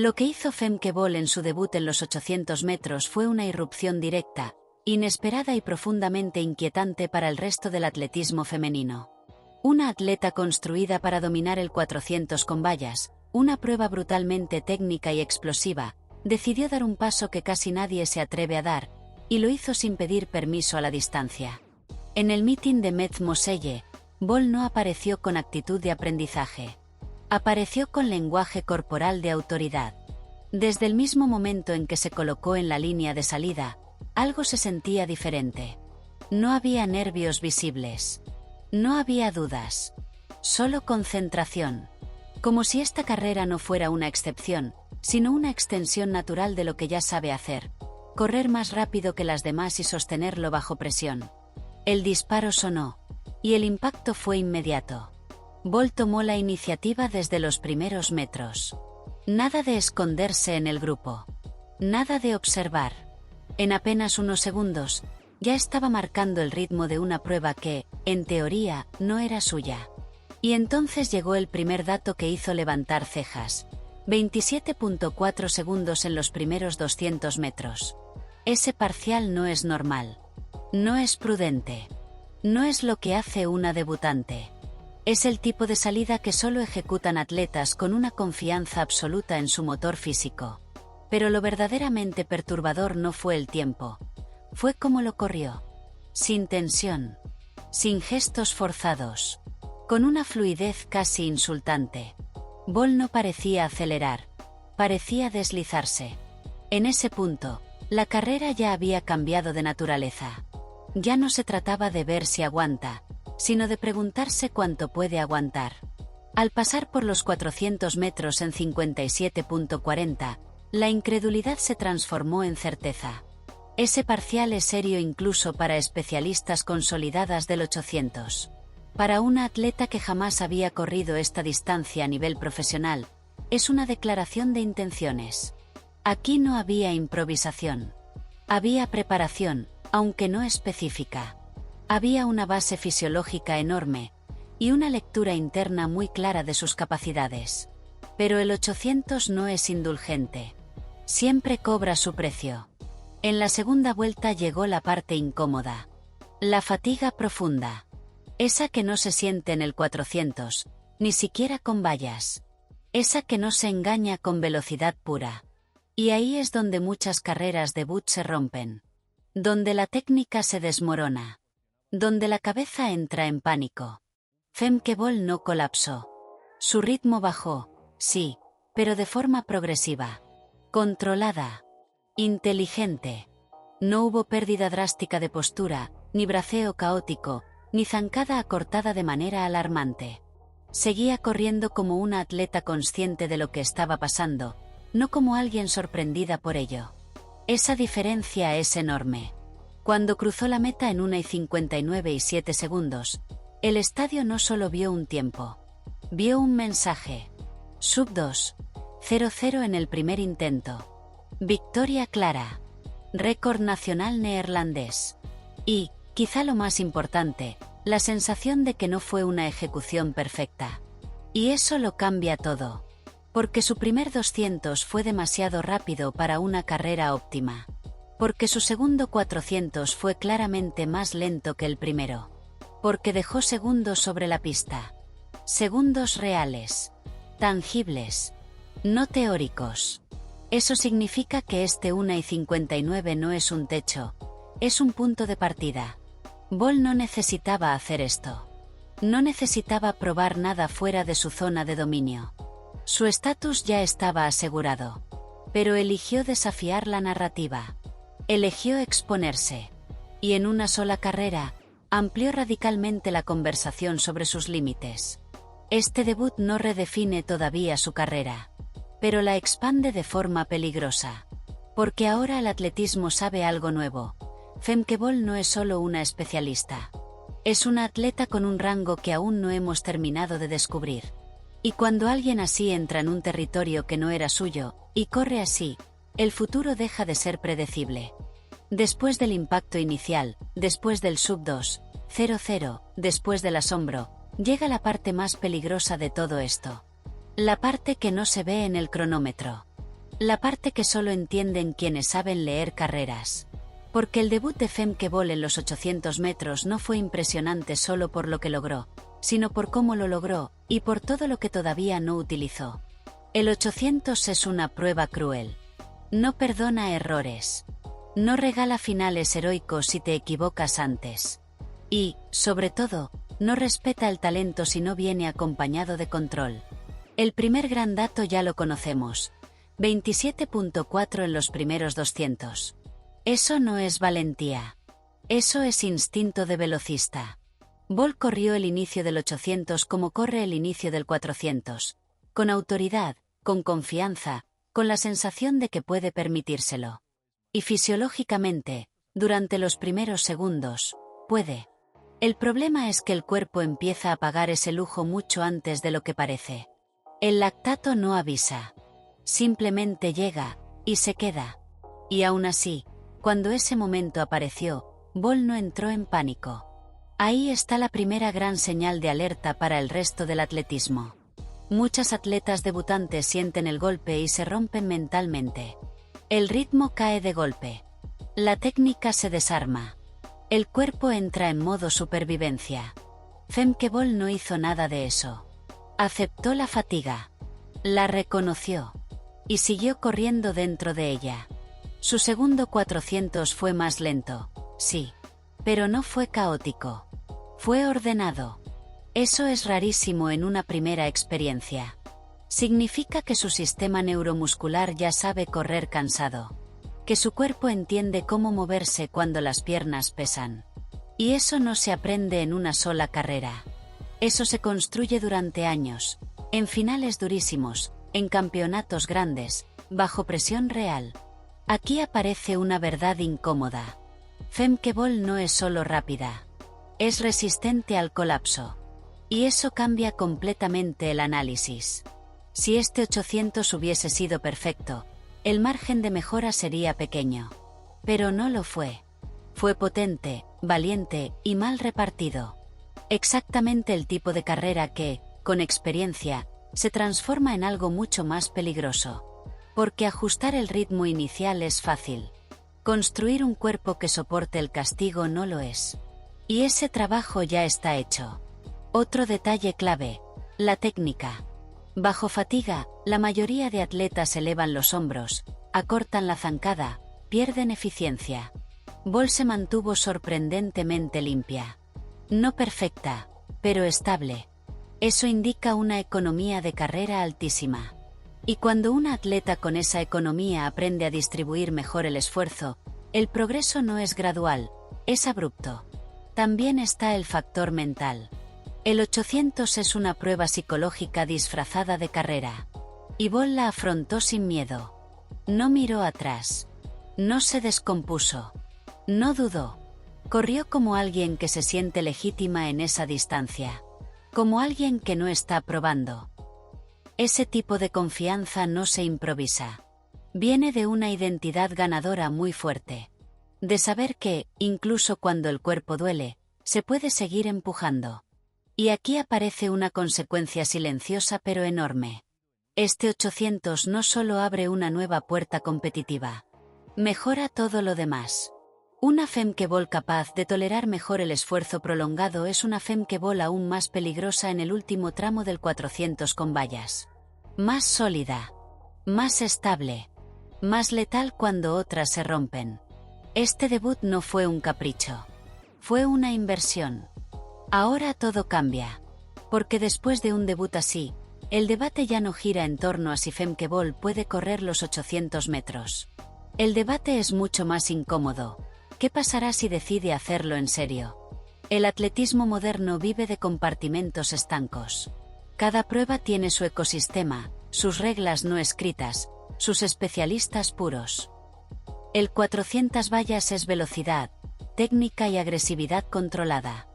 Lo que hizo Femke Bol en su debut en los 800 metros fue una irrupción directa, inesperada y profundamente inquietante para el resto del atletismo femenino. Una atleta construida para dominar el 400 con vallas, una prueba brutalmente técnica y explosiva, decidió dar un paso que casi nadie se atreve a dar, y lo hizo sin pedir permiso a la distancia. En el meeting de Metz-Moselle, Bol no apareció con actitud de aprendizaje. Apareció con lenguaje corporal de autoridad. Desde el mismo momento en que se colocó en la línea de salida, algo se sentía diferente. No había nervios visibles. No había dudas. Solo concentración. Como si esta carrera no fuera una excepción, sino una extensión natural de lo que ya sabe hacer: correr más rápido que las demás y sostenerlo bajo presión. El disparo sonó, y el impacto fue inmediato. Bol tomó la iniciativa desde los primeros metros. Nada de esconderse en el grupo. Nada de observar. En apenas unos segundos, ya estaba marcando el ritmo de una prueba que, en teoría, no era suya. Y entonces llegó el primer dato que hizo levantar cejas: 27.4 segundos en los primeros 200 metros. Ese parcial no es normal. No es prudente. No es lo que hace una debutante. Es el tipo de salida que solo ejecutan atletas con una confianza absoluta en su motor físico. Pero lo verdaderamente perturbador no fue el tiempo. Fue cómo lo corrió. Sin tensión. Sin gestos forzados. Con una fluidez casi insultante. Bol no parecía acelerar. Parecía deslizarse. En ese punto, la carrera ya había cambiado de naturaleza. Ya no se trataba de ver si aguanta, sino de preguntarse cuánto puede aguantar. Al pasar por los 400 metros en 57.40, la incredulidad se transformó en certeza. Ese parcial es serio incluso para especialistas consolidadas del 800. Para una atleta que jamás había corrido esta distancia a nivel profesional, es una declaración de intenciones. Aquí no había improvisación. Había preparación, aunque no específica. Había una base fisiológica enorme, y una lectura interna muy clara de sus capacidades. Pero el 800 no es indulgente. Siempre cobra su precio. En la segunda vuelta llegó la parte incómoda. La fatiga profunda. Esa que no se siente en el 400, ni siquiera con vallas. Esa que no se engaña con velocidad pura. Y ahí es donde muchas carreras debut se rompen. Donde la técnica se desmorona. Donde la cabeza entra en pánico. Femke Bol no colapsó. Su ritmo bajó, sí, pero de forma progresiva. Controlada. Inteligente. No hubo pérdida drástica de postura, ni braceo caótico, ni zancada acortada de manera alarmante. Seguía corriendo como una atleta consciente de lo que estaba pasando, no como alguien sorprendida por ello. Esa diferencia es enorme. Cuando cruzó la meta en 1:59.7 segundos, el estadio no solo vio un tiempo. Vio un mensaje. Sub 2. 0-0 en el primer intento. Victoria clara. Récord nacional neerlandés. Y, quizá lo más importante, la sensación de que no fue una ejecución perfecta. Y eso lo cambia todo. Porque su primer 200 fue demasiado rápido para una carrera óptima. Porque su segundo 400 fue claramente más lento que el primero. Porque dejó segundos sobre la pista. Segundos reales. Tangibles. No teóricos. Eso significa que este 1:59 no es un techo. Es un punto de partida. Bol no necesitaba hacer esto. No necesitaba probar nada fuera de su zona de dominio. Su estatus ya estaba asegurado. Pero eligió desafiar la narrativa. Eligió exponerse. Y en una sola carrera, amplió radicalmente la conversación sobre sus límites. Este debut no redefine todavía su carrera. Pero la expande de forma peligrosa. Porque ahora el atletismo sabe algo nuevo. Femke Bol no es solo una especialista. Es una atleta con un rango que aún no hemos terminado de descubrir. Y cuando alguien así entra en un territorio que no era suyo, y corre así, el futuro deja de ser predecible. Después del impacto inicial, después del sub 2, 0-0, después del asombro, llega la parte más peligrosa de todo esto. La parte que no se ve en el cronómetro. La parte que solo entienden quienes saben leer carreras. Porque el debut de Femke Bol en los 800 metros no fue impresionante solo por lo que logró, sino por cómo lo logró, y por todo lo que todavía no utilizó. El 800 es una prueba cruel. No perdona errores. No regala finales heroicos si te equivocas antes. Y, sobre todo, no respeta el talento si no viene acompañado de control. El primer gran dato ya lo conocemos. 27.4 en los primeros 200. Eso no es valentía. Eso es instinto de velocista. Bol corrió el inicio del 800 como corre el inicio del 400. Con autoridad, con confianza, con la sensación de que puede permitírselo. Y fisiológicamente, durante los primeros segundos, puede. El problema es que el cuerpo empieza a pagar ese lujo mucho antes de lo que parece. El lactato no avisa. Simplemente llega, y se queda. Y aún así, cuando ese momento apareció, Bol no entró en pánico. Ahí está la primera gran señal de alerta para el resto del atletismo. Muchas atletas debutantes sienten el golpe y se rompen mentalmente. El ritmo cae de golpe. La técnica se desarma. El cuerpo entra en modo supervivencia. Femke Bol no hizo nada de eso. Aceptó la fatiga. La reconoció. Y siguió corriendo dentro de ella. Su segundo 400 fue más lento, sí. Pero no fue caótico. Fue ordenado. Eso es rarísimo en una primera experiencia. Significa que su sistema neuromuscular ya sabe correr cansado. Que su cuerpo entiende cómo moverse cuando las piernas pesan. Y eso no se aprende en una sola carrera. Eso se construye durante años, en finales durísimos, en campeonatos grandes, bajo presión real. Aquí aparece una verdad incómoda. Femke Bol no es solo rápida. Es resistente al colapso. Y eso cambia completamente el análisis. Si este 800 hubiese sido perfecto, el margen de mejora sería pequeño. Pero no lo fue. Fue potente, valiente y mal repartido. Exactamente el tipo de carrera que, con experiencia, se transforma en algo mucho más peligroso. Porque ajustar el ritmo inicial es fácil. Construir un cuerpo que soporte el castigo no lo es. Y ese trabajo ya está hecho. Otro detalle clave: la técnica. Bajo fatiga, la mayoría de atletas elevan los hombros, acortan la zancada, pierden eficiencia. Bol se mantuvo sorprendentemente limpia. No perfecta, pero estable. Eso indica una economía de carrera altísima. Y cuando un atleta con esa economía aprende a distribuir mejor el esfuerzo, el progreso no es gradual, es abrupto. También está el factor mental. El 800 es una prueba psicológica disfrazada de carrera. Y Bol la afrontó sin miedo. No miró atrás. No se descompuso. No dudó. Corrió como alguien que se siente legítima en esa distancia. Como alguien que no está probando. Ese tipo de confianza no se improvisa. Viene de una identidad ganadora muy fuerte. De saber que, incluso cuando el cuerpo duele, se puede seguir empujando. Y aquí aparece una consecuencia silenciosa pero enorme. Este 800 no solo abre una nueva puerta competitiva. Mejora todo lo demás. Una Femke Bol capaz de tolerar mejor el esfuerzo prolongado es una Femke Bol aún más peligrosa en el último tramo del 400 con vallas. Más sólida. Más estable. Más letal cuando otras se rompen. Este debut no fue un capricho. Fue una inversión. Ahora todo cambia. Porque después de un debut así, el debate ya no gira en torno a si Femke Bol puede correr los 800 metros. El debate es mucho más incómodo. ¿Qué pasará si decide hacerlo en serio? El atletismo moderno vive de compartimentos estancos. Cada prueba tiene su ecosistema, sus reglas no escritas, sus especialistas puros. El 400 vallas es velocidad, técnica y agresividad controlada.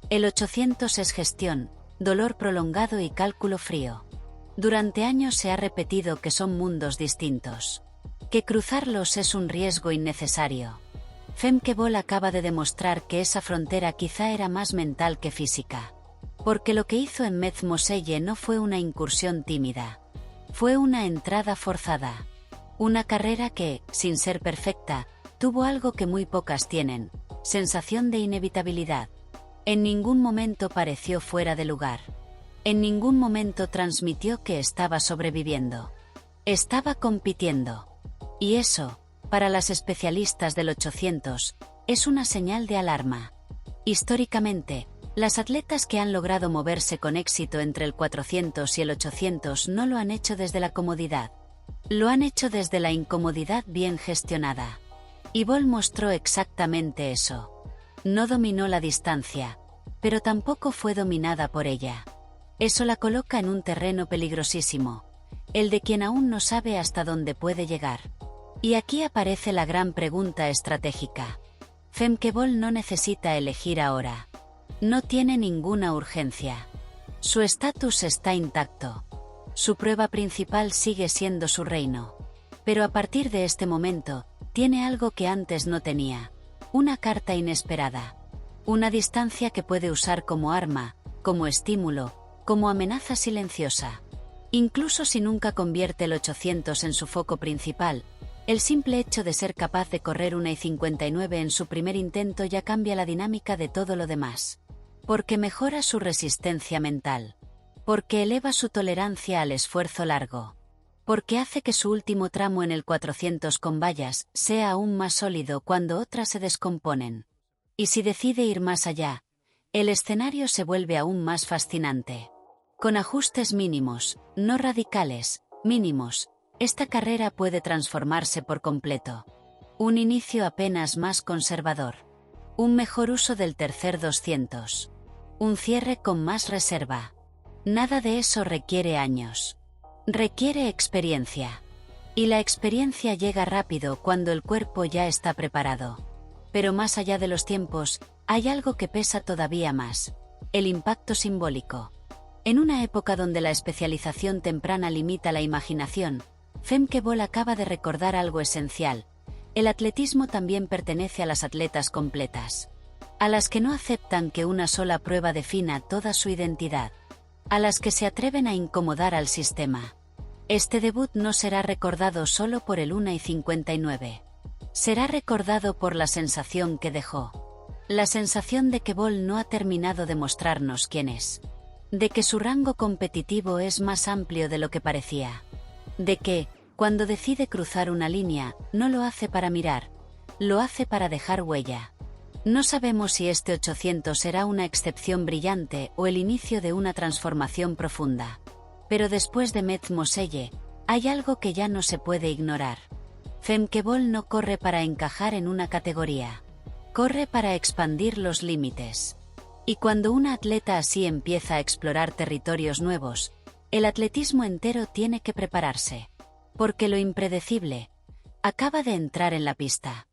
El 800 es gestión, dolor prolongado y cálculo frío. Durante años se ha repetido que son mundos distintos. Que cruzarlos es un riesgo innecesario. Femke Bol acaba de demostrar que esa frontera quizá era más mental que física. Porque lo que hizo en Metz-Moselle no fue una incursión tímida. Fue una entrada forzada. Una carrera que, sin ser perfecta, tuvo algo que muy pocas tienen: sensación de inevitabilidad. En ningún momento pareció fuera de lugar. En ningún momento transmitió que estaba sobreviviendo. Estaba compitiendo. Y eso, para las especialistas del 800, es una señal de alarma. Históricamente, las atletas que han logrado moverse con éxito entre el 400 y el 800 no lo han hecho desde la comodidad. Lo han hecho desde la incomodidad bien gestionada. Y Bol mostró exactamente eso. No dominó la distancia, pero tampoco fue dominada por ella. Eso la coloca en un terreno peligrosísimo, el de quien aún no sabe hasta dónde puede llegar. Y aquí aparece la gran pregunta estratégica. Femke Bol no necesita elegir ahora. No tiene ninguna urgencia. Su estatus está intacto. Su prueba principal sigue siendo su reino. Pero a partir de este momento, tiene algo que antes no tenía: una carta inesperada. Una distancia que puede usar como arma, como estímulo, como amenaza silenciosa. Incluso si nunca convierte el 800 en su foco principal, el simple hecho de ser capaz de correr una I-59 en su primer intento ya cambia la dinámica de todo lo demás. Porque mejora su resistencia mental. Porque eleva su tolerancia al esfuerzo largo. Porque hace que su último tramo en el 400 con vallas sea aún más sólido cuando otras se descomponen. Y si decide ir más allá, el escenario se vuelve aún más fascinante. Con ajustes mínimos, no radicales, mínimos, esta carrera puede transformarse por completo. Un inicio apenas más conservador. Un mejor uso del tercer 200. Un cierre con más reserva. Nada de eso requiere años. Requiere experiencia. Y la experiencia llega rápido cuando el cuerpo ya está preparado. Pero más allá de los tiempos, hay algo que pesa todavía más: el impacto simbólico. En una época donde la especialización temprana limita la imaginación, Femke Bol acaba de recordar algo esencial: el atletismo también pertenece a las atletas completas. A las que no aceptan que una sola prueba defina toda su identidad. A las que se atreven a incomodar al sistema. Este debut no será recordado solo por el 1:59. Será recordado por la sensación que dejó. La sensación de que Bol no ha terminado de mostrarnos quién es. De que su rango competitivo es más amplio de lo que parecía. De que, cuando decide cruzar una línea, no lo hace para mirar, lo hace para dejar huella. No sabemos si este 800 será una excepción brillante o el inicio de una transformación profunda. Pero después de Met Moselle, hay algo que ya no se puede ignorar. Femke Bol no corre para encajar en una categoría. Corre para expandir los límites. Y cuando una atleta así empieza a explorar territorios nuevos, el atletismo entero tiene que prepararse. Porque lo impredecible acaba de entrar en la pista.